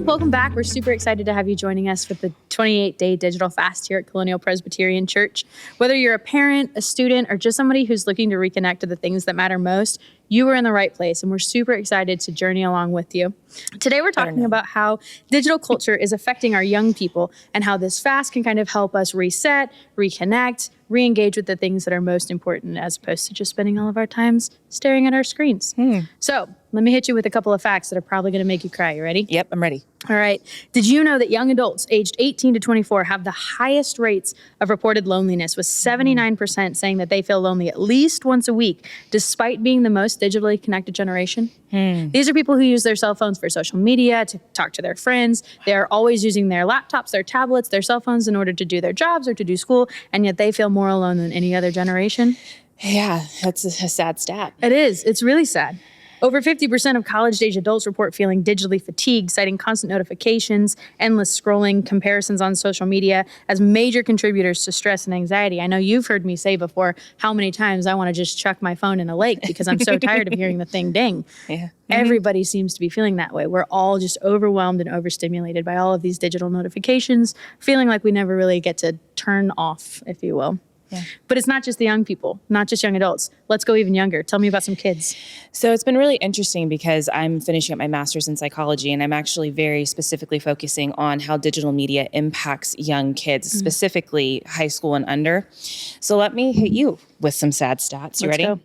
Welcome back. We're super excited to have you joining us with the 28-day digital fast here at Colonial Presbyterian Church. Whether you're a parent, a student, or just somebody who's looking to reconnect to the things that matter most, you are in the right place, and we're super excited to journey along with you. Today, we're talking about how digital culture is affecting our young people and how this fast can kind of help us reset, reconnect, re-engage with the things that are most important as opposed to just spending all of our times staring at our screens. So let me hit you with a couple of facts that are probably going to make you cry. You ready? Yep, I'm ready. All right. Did you know that young adults aged 18 to 24 have the highest rates of reported loneliness, with 79% saying that they feel lonely at least once a week, despite being the most digitally connected generation? These are people who use their cell phones for social media, to talk to their friends. They are always using their laptops, their tablets, their cell phones in order to do their jobs or to do school, and yet they feel more alone than any other generation. Yeah, that's a sad stat. It is. It's really sad. Over 50% of college-age adults report feeling digitally fatigued, citing constant notifications, endless scrolling, comparisons on social media as major contributors to stress and anxiety. I know you've heard me say before how many times I want to just chuck my phone in a lake because I'm so tired of hearing the thing ding. Yeah. Everybody seems to be feeling that way. We're all just overwhelmed and overstimulated by all of these digital notifications, feeling like we never really get to turn off, if you will. Yeah. But it's not just the young people, not just young adults. Let's go even younger. Tell me about some kids. So it's been really interesting because I'm finishing up my master's in psychology, and I'm actually very specifically focusing on how digital media impacts young kids, specifically high school and under. So let me hit you with some sad stats. You ready? Go.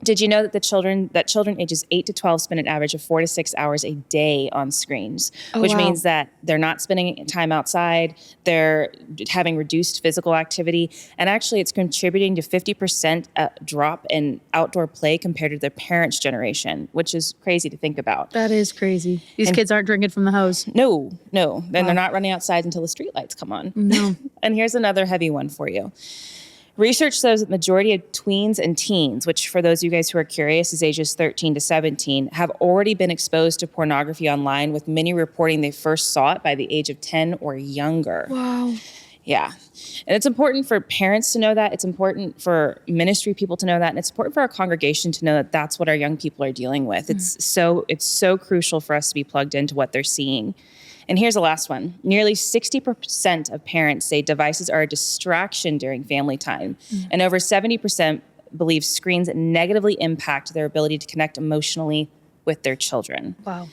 Did you know that children ages 8 to 12 spend an average of 4 to 6 hours a day on screens, which means that they're not spending time outside, they're having reduced physical activity, and actually it's contributing to 50% drop in outdoor play compared to their parents' generation, which is crazy to think about. That is crazy. These kids aren't drinking from the hose. No. And they're not running outside until the streetlights come on. No. And here's another heavy one for you. Research shows that the majority of tweens and teens, which for those of you guys who are curious is ages 13 to 17, have already been exposed to pornography online, with many reporting they first saw it by the age of 10 or younger. Wow. Yeah. And it's important for parents to know that. It's important for ministry people to know that. And it's important for our congregation to know that that's what our young people are dealing with. It's so crucial for us to be plugged into what they're seeing. And here's the last one. Nearly 60% of parents say devices are a distraction during family time. And over 70% believe screens negatively impact their ability to connect emotionally with their children. Wow.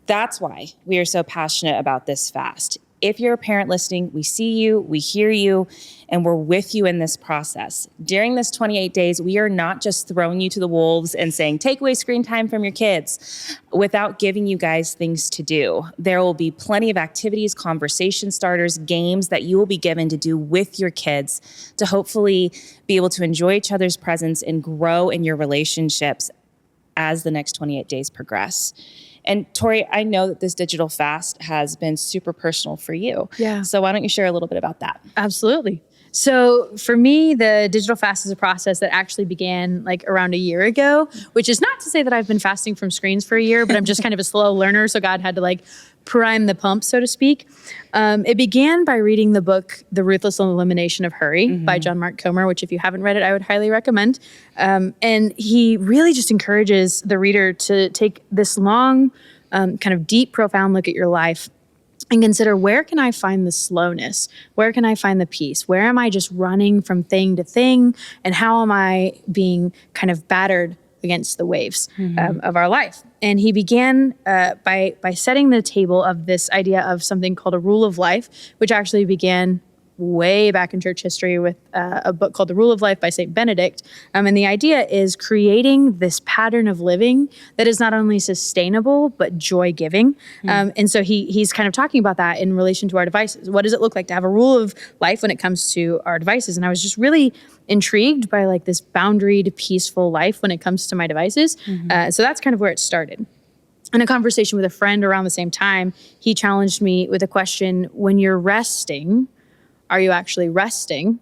That's why we are so passionate about this fast. If you're a parent listening, we see you, we hear you, and we're with you in this process. During this 28 days, we are not just throwing you to the wolves and saying, take away screen time from your kids without giving you guys things to do. There will be plenty of activities, conversation starters, games that you will be given to do with your kids to hopefully be able to enjoy each other's presence and grow in your relationships as the next 28 days progress. And Tori, I know that this digital fast has been super personal for you. Yeah. So why don't you share a little bit about that? Absolutely. So for me, the digital fast is a process that actually began like around a year ago, which is not to say that I've been fasting from screens for a year, but I'm just kind of a slow learner. So God had to like prime the pump, so to speak. It began by reading the book, The Ruthless Elimination of Hurry by John Mark Comer, which if you haven't read it, I would highly recommend. And he really just encourages the reader to take this long, kind of deep, profound look at your life and consider, where can I find the slowness? Where can I find the peace? Where am I just running from thing to thing? And how am I being kind of battered against the waves of our life? And he began by setting the table of this idea of something called a rule of life, which actually began way back in church history with a book called The Rule of Life by St. Benedict. And the idea is creating this pattern of living that is not only sustainable, but joy-giving. And so he's kind of talking about that in relation to our devices. What does it look like to have a rule of life when it comes to our devices? And I was just really intrigued by like this boundaried, peaceful life when it comes to my devices. So that's kind of where it started. In a conversation with a friend around the same time, he challenged me with a question: when you're resting, are you actually resting,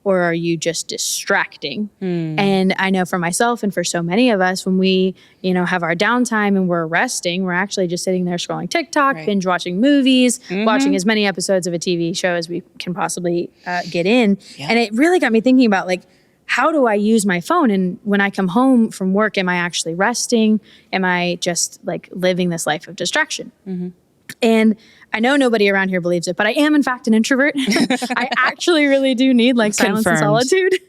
or are you just distracting? And I know for myself and for so many of us, when we, have our downtime and we're resting, we're actually just sitting there scrolling TikTok, binge watching movies, watching as many episodes of a TV show as we can possibly get in. Yeah. And it really got me thinking about like, how do I use my phone? And when I come home from work, am I actually resting? Am I just like living this life of distraction? And I know nobody around here believes it, but I am in fact an introvert. I actually really do need like silence and Confirmed. solitude.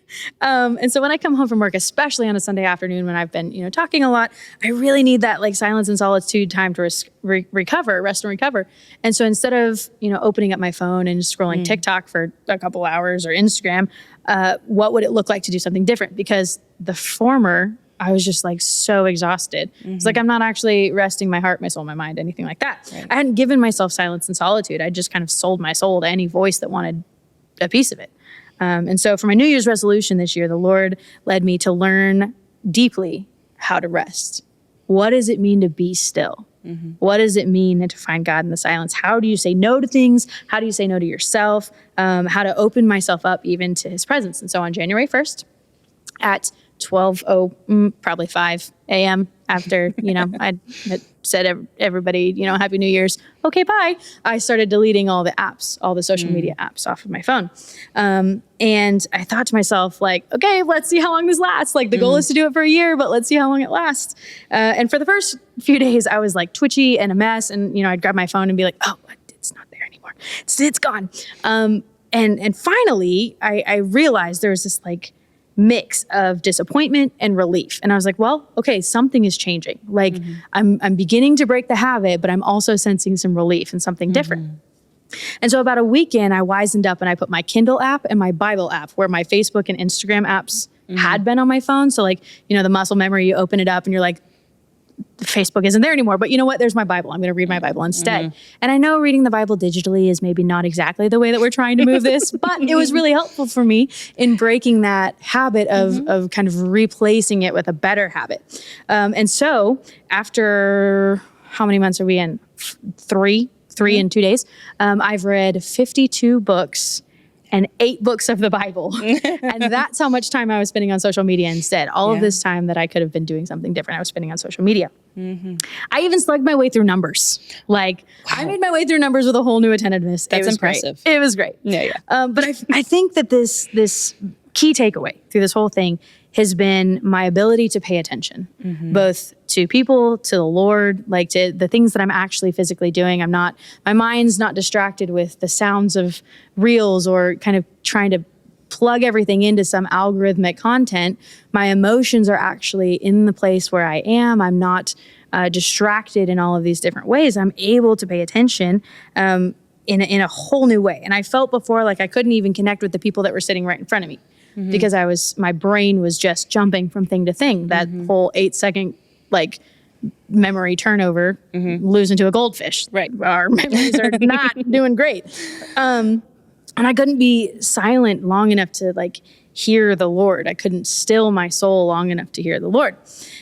And so when I come home from work, especially on a Sunday afternoon when I've been, talking a lot, I really need that like silence and solitude time to recover, rest and recover. And so instead of, opening up my phone and scrolling TikTok for a couple hours or Instagram, what would it look like to do something different? Because the former, I was just like so exhausted. It's like, I'm not actually resting my heart, my soul, my mind, anything like that. Right. I hadn't given myself silence and solitude. I just kind of sold my soul to any voice that wanted a piece of it. And so for my New Year's resolution this year, the Lord led me to learn deeply how to rest. What does it mean to be still? What does it mean to find God in the silence? How do you say no to things? How do you say no to yourself? How to open myself up even to his presence. And so on January 1st at 5 a.m. after, I had said everybody, Happy New Year's. Okay, bye. I started deleting all the apps, all the social media apps off of my phone. And I thought to myself, like, okay, let's see how long this lasts. Like the goal is to do it for a year, but let's see how long it lasts. And for the first few days, I was like twitchy and a mess. And, I'd grab my phone and be like, oh, it's not there anymore. It's gone. And finally, I realized there was this like mix of disappointment and relief. And I was like, well, okay, something is changing. Like I'm beginning to break the habit, but I'm also sensing some relief and something different. And so about a weekend, I wisened up and I put my Kindle app and my Bible app where my Facebook and Instagram apps had been on my phone. So like, the muscle memory, you open it up and you're like, Facebook isn't there anymore, but you know what? There's my Bible. I'm going to read my Bible instead. And I know reading the Bible digitally is maybe not exactly the way that we're trying to move this, but it was really helpful for me in breaking that habit of kind of replacing it with a better habit. And so after, how many months are we in? Three in 2 days. I've read 52 books and 8 books of the Bible. And that's how much time I was spending on social media instead. All of this time that I could have been doing something different, I was spending on social media. I even slugged my way through numbers. Like, I made my way through numbers with a whole new attentiveness. That's it was impressive. Great. It was great. Yeah. But I think that this key takeaway through this whole thing has been my ability to pay attention, both to people, to the Lord, like to the things that I'm actually physically doing. My mind's not distracted with the sounds of reels or kind of trying to plug everything into some algorithmic content. My emotions are actually in the place where I am. I'm not distracted in all of these different ways. I'm able to pay attention in a whole new way. And I felt before like I couldn't even connect with the people that were sitting right in front of me. Because my brain was just jumping from thing to thing. That whole 8-second like memory turnover, lose into a goldfish. Right, our memories are not doing great. And I couldn't be silent long enough to like hear the Lord. I couldn't still my soul long enough to hear the Lord.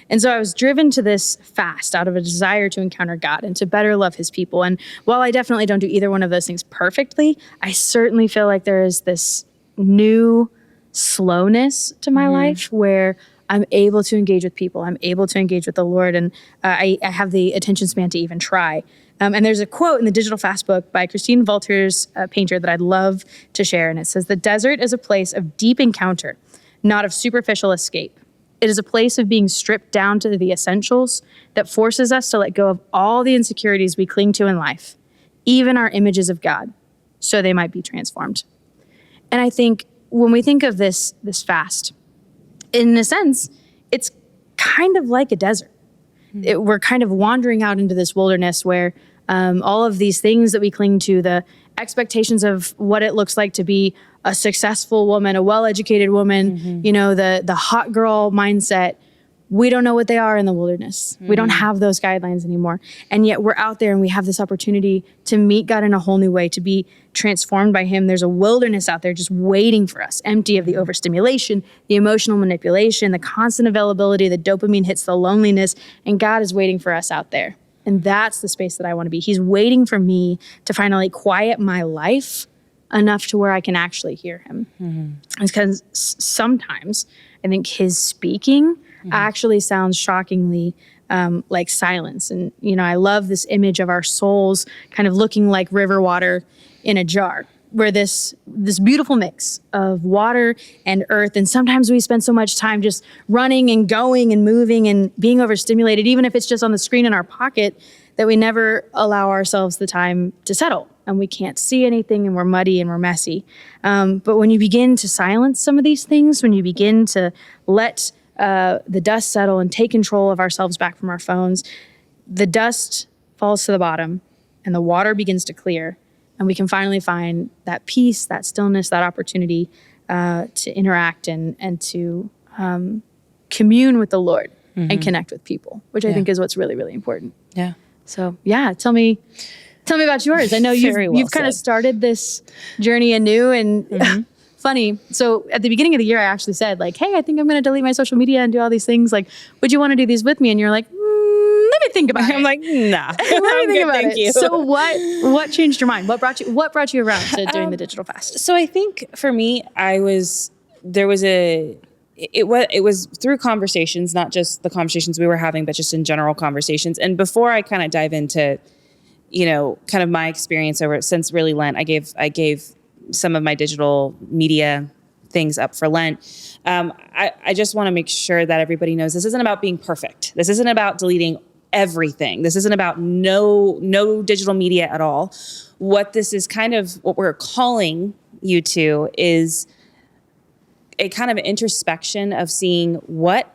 And so I was driven to this fast out of a desire to encounter God and to better love his people. And while I definitely don't do either one of those things perfectly, I certainly feel like there is this new slowness to my life where I'm able to engage with people. I'm able to engage with the Lord. And I have the attention span to even try. And there's a quote in the Digital Fast book by Christine Walters, a painter, that I'd love to share. And it says, "The desert is a place of deep encounter, not of superficial escape. It is a place of being stripped down to the essentials that forces us to let go of all the insecurities we cling to in life, even our images of God, so they might be transformed." And I think when we think of this fast, in a sense, it's kind of like a desert. We're kind of wandering out into this wilderness where all of these things that we cling to, the expectations of what it looks like to be a successful woman, a well-educated woman, the hot girl mindset, we don't know what they are in the wilderness. We don't have those guidelines anymore. And yet we're out there and we have this opportunity to meet God in a whole new way, to be transformed by him. There's a wilderness out there just waiting for us, empty of the overstimulation, the emotional manipulation, the constant availability, the dopamine hits, the loneliness, and God is waiting for us out there. And that's the space that I want to be. He's waiting for me to finally quiet my life enough to where I can actually hear him. Because sometimes I think his speaking actually sounds shockingly like silence. And, I love this image of our souls kind of looking like river water in a jar. we're this beautiful mix of water and earth. And sometimes we spend so much time just running and going and moving and being overstimulated, even if it's just on the screen in our pocket, that we never allow ourselves the time to settle. And we can't see anything, and we're muddy and we're messy. But when you begin to silence some of these things, when you begin to let the dust settle and take control of ourselves back from our phones, the dust falls to the bottom and the water begins to clear. And we can finally find that peace, that stillness, that opportunity to interact and to commune with the Lord and connect with people, which I think is what's really, really important. Yeah. So yeah, tell me about yours. I know you've kind of started this journey anew, and funny. So at the beginning of the year, I actually said like, hey, I think I'm going to delete my social media and do all these things. Like, would you want to do these with me? And you're like, let me think about it. I'm like, nah. Let me think about thank it. you. So what changed your mind? What brought you around to doing the digital fast? So I think for me, it was through conversations, not just the conversations we were having, but just in general conversations. And before I kind of dive into, kind of my experience since really Lent, I gave some of my digital media things up for Lent. I just want to make sure that everybody knows this isn't about being perfect. This isn't about deleting everything. This isn't about no digital media at all. What this is kind of what we're calling you to is a kind of introspection of seeing what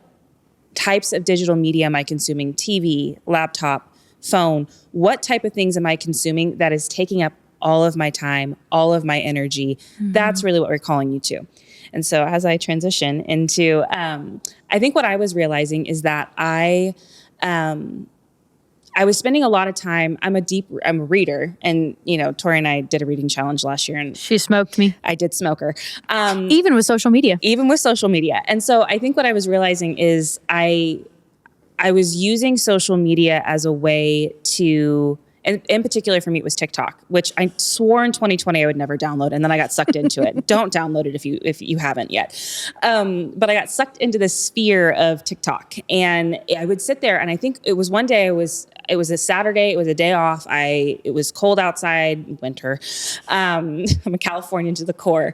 types of digital media am I consuming, TV, laptop, phone, what type of things am I consuming that is taking up all of my time, all of my energy. That's really what we're calling you to. And so as I transition into, I think what I was realizing is that I was spending a lot of time. I'm a reader, and Tori and I did a reading challenge last year, and She smoked me. I did smoke her. Even with social media. And so I think what I was realizing is I was using social media as a way to, and in particular for me, it was TikTok, which I swore in 2020 I would never download. And then I got sucked into it. Don't download it if you haven't yet. But I got sucked into the sphere of TikTok, and I would sit there, and I think it was one day it was a Saturday. It was a day off. It was cold outside, winter. I'm a Californian to the core.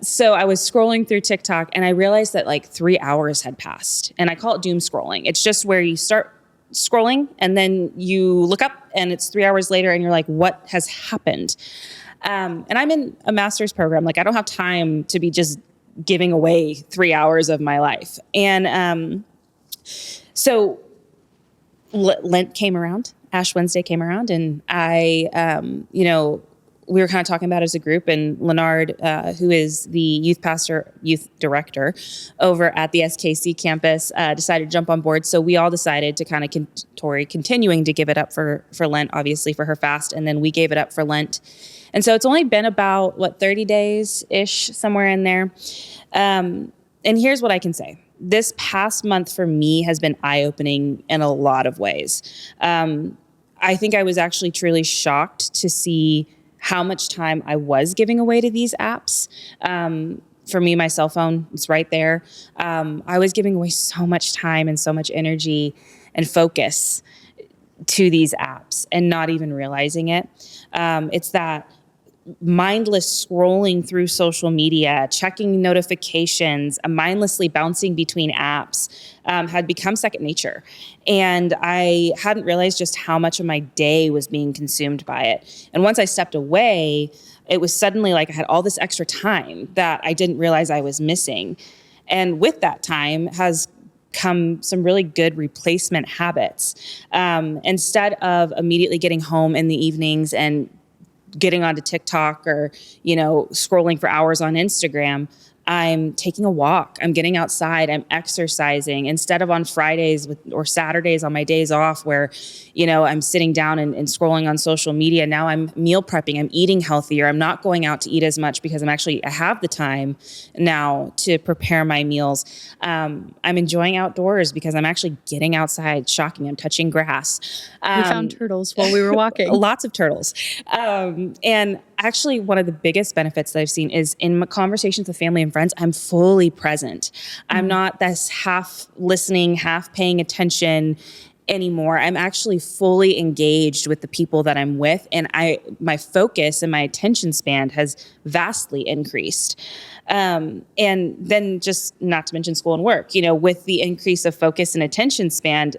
So I was scrolling through TikTok, and I realized that like 3 hours had passed, and I call it doom scrolling. It's just where you start scrolling and then you look up and it's 3 hours later and you're like, what has happened? And I'm in a master's program. Like, I don't have time to be just giving away 3 hours of my life. And so Lent came around, Ash Wednesday came around, and we were kind of talking about it as a group, and Leonard, who is the youth director over at the SKC campus, decided to jump on board. So we all decided to kind of, Tori continuing to give it up for Lent, obviously for her fast, and then we gave it up for Lent. And so it's only been about, 30 days-ish, somewhere in there. And here's what I can say. This past month for me has been eye-opening in a lot of ways. I think I was actually truly shocked to see how much time I was giving away to these apps. For me, my cell phone, it's right there. I was giving away so much time and so much energy and focus to these apps and not even realizing it. It's that mindless scrolling through social media, checking notifications, mindlessly bouncing between apps had become second nature. And I hadn't realized just how much of my day was being consumed by it. And once I stepped away, it was suddenly like I had all this extra time that I didn't realize I was missing. And with that time has come some really good replacement habits. Instead of immediately getting home in the evenings and getting onto TikTok or, scrolling for hours on Instagram, I'm taking a walk. I'm getting outside. I'm exercising instead of on Fridays or Saturdays on my days off where, I'm sitting down and scrolling on social media. Now I'm meal prepping. I'm eating healthier. I'm not going out to eat as much because I have the time now to prepare my meals. I'm enjoying outdoors because I'm actually getting outside, shocking. I'm touching grass. We found turtles while we were walking. Lots of turtles. And actually, one of the biggest benefits that I've seen is in my conversations with family and friends, I'm fully present. I'm not this half listening, half paying attention. anymore. I'm actually fully engaged with the people that I'm with, and my focus and my attention span has vastly increased. And then just not to mention school and work, with the increase of focus and attention span,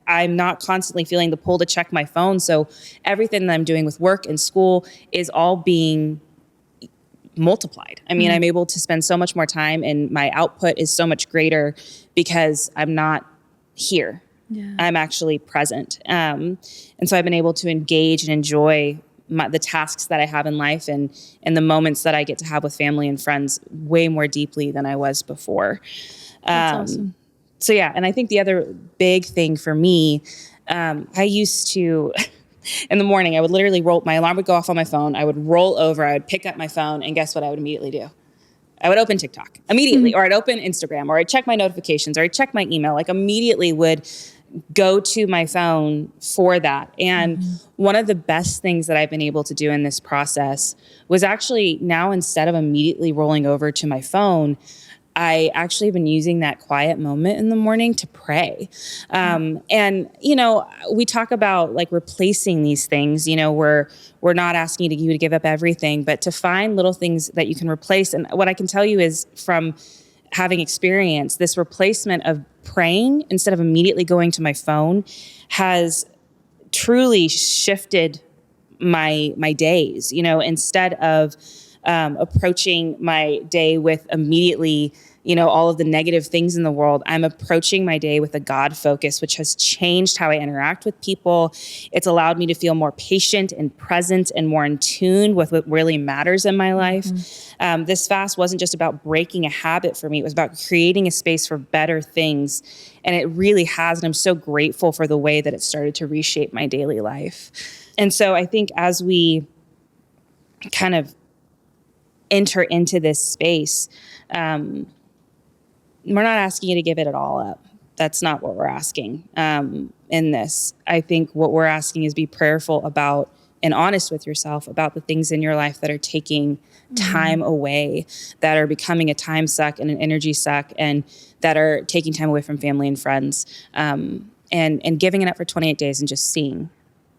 I'm not constantly feeling the pull to check my phone. So everything that I'm doing with work and school is all being multiplied. I mean, I'm able to spend so much more time, and my output is so much greater because I'm not here. Yeah. I'm actually present. And so I've been able to engage and enjoy the tasks that I have in life and the moments that I get to have with family and friends way more deeply than I was before. That's awesome. So yeah, and I think the other big thing for me, I used to, in the morning, I would literally my alarm would go off on my phone. I would roll over, I would pick up my phone, and guess what I would immediately do? I would open TikTok immediately, or I'd open Instagram, or I'd check my notifications, or I'd check my email, like immediately would go to my phone for that. And one of the best things that I've been able to do in this process was actually now, instead of immediately rolling over to my phone, I actually have been using that quiet moment in the morning to pray. And, we talk about like replacing these things, we're not asking you to give up everything, but to find little things that you can replace. And what I can tell you is, from having experienced this, replacement of praying instead of immediately going to my phone has truly shifted my days. Instead of approaching my day with immediately, all of the negative things in the world, I'm approaching my day with a God focus, which has changed how I interact with people. It's allowed me to feel more patient and present and more in tune with what really matters in my life. This fast wasn't just about breaking a habit for me. It was about creating a space for better things. And it really has. And I'm so grateful for the way that it started to reshape my daily life. And so I think as we kind of enter into this space, we're not asking you to give it all up. That's not what we're asking in this. I think what we're asking is be prayerful about and honest with yourself about the things in your life that are taking time away, that are becoming a time suck and an energy suck, and that are taking time away from family and friends, and giving it up for 28 days and just seeing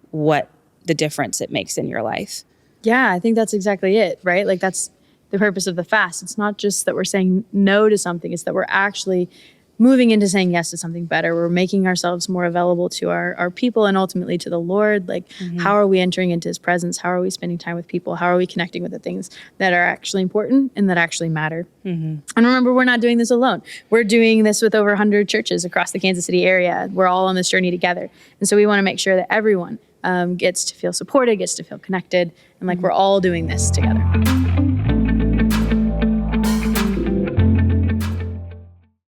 what the difference it makes in your life. Yeah, I think that's exactly it, right? Like, that's the purpose of the fast. It's not just that we're saying no to something, it's that we're actually moving into saying yes to something better. We're making ourselves more available to our people and ultimately to the Lord. Like, how are we entering into his presence? How are we spending time with people? How are we connecting with the things that are actually important and that actually matter? And remember, we're not doing this alone. We're doing this with over 100 churches across the Kansas City area. We're all on this journey together. And so we want to make sure that everyone gets to feel supported, gets to feel connected, and like we're all doing this together.